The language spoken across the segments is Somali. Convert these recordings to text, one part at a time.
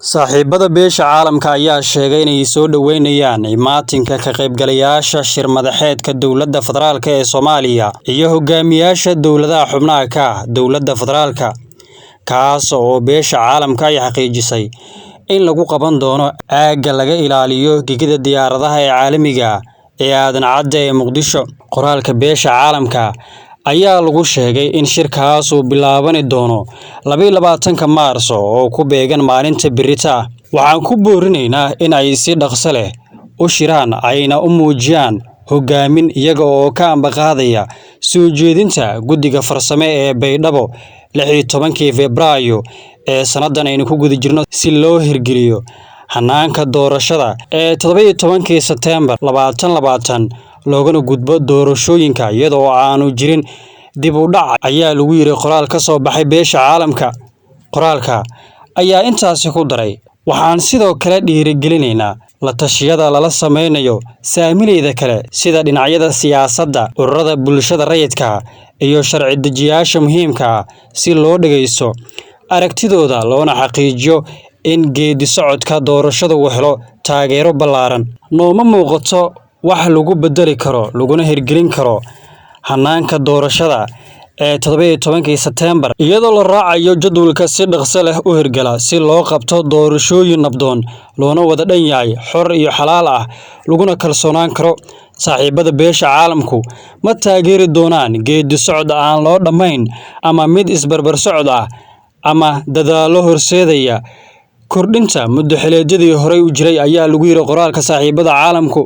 Saaxiibada beesha caalamka ayaa sheegay inay soo dhaweynayaan imaatinka ka qaybgalayaasha shir madaxeedka dowladda federaalk ee Soomaaliya iyo hogaamiyaasha dowladaha xubnaha ka ah dowladda federaalka, kaas oo beesha caalamka ay xaqiijisay in lagu qaban doono aagga laga ilaaliyo gegida diyaaradaha ee caalamiga ah ee Aadan Cadde ee Muqdisho. Qoraalka beesha caalamka ayaa lagu sheegay in shirkaas uu bilaaban doono 22 Maarso oo ku beegan maalinta berrito. Waxaan ku boorinaynaa in ay si dhaqso leh u shiraan ayna u muujiyaan hogaamin iyaga oo ka ambaqaadaya soo jeedinta guddiga farsame ee Baydhabo 16 Febraayo ee sanadan aynu ku guda jirno si loo hirgeliyo hanaanka doorashada ee 17 Sebtembar 2020 loogana gudbo doorashooyinka iyadoo aanu jirin dib u dhac ayaa lagu yiri qoraal ka soo baxay beesha caalamka. Qoraalka ayaa intaasi ku daray, waxaan sidoo kale dhiirigelinaynaa la tashiyada lala sameynayo saamileyda kale sida dhinacyada siyaasadda, ururada bulshada rayidka iyo sharci dejiyaasha muhiimka ah si loo dhageysto aragtidooda loona xaqiijiyo in geedi socodka doorashada uu helo taageero ballaaran. Nooma muuqato wax lagu bedeli karo laguna hirgelin karo hanaanka doorashada ee 17 Sebtembar iyadoo la raacayo jadwalka si dhaqso leh u hirgala si loo qabto doorashooyin nabdoon loona wada dhan yahay, xor iyo xalaal ah laguna kalsoonaan karo. Saaxiibada beesha caalamku ma taageeri doonaan geedi socod aan loo dhamayn ama mid isbarbar socod ah ama dadaalo horseedaya kordhinta muddo xileedyadii horey u jiray ayaa lagu yiri qoraalka saaxiibada caalamku.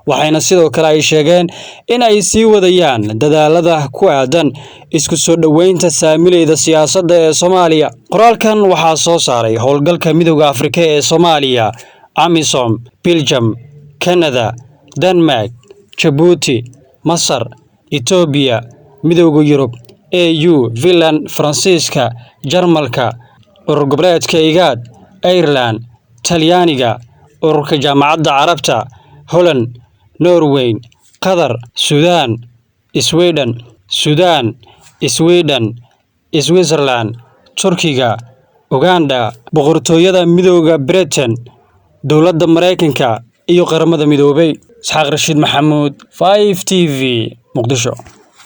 Waxayna sidoo kale ay sheegeen in ay sii wadayaan dadaalada ku aadan isku soo dhaweynta saamileyda siyaasadda ee Soomaaliya. Qoraalkan waxaa soo saaray howlgalka Midowga Afrika ee Soomaaliya, AMISOM, Belgium, Canada, Denmark, Djibouti, Masar, Ethiopia, Midowga Yurub, EU, Finland, Faransiiska, Jarmalka, Urur Goboleedka IGAD, Ireland, Talyaaniga, Ururka Jaamacadda Carabta, Holland, Norway, Qatar, Suudaan, Sweden, Switzerland, Turkiga, Uganda, Boqortooyada Midowga Britain, Dowladda Mareykanka iyo Qaramada Midoobay. Isxaaq Rashiid Maxamuud, 5TV, Muqdisho.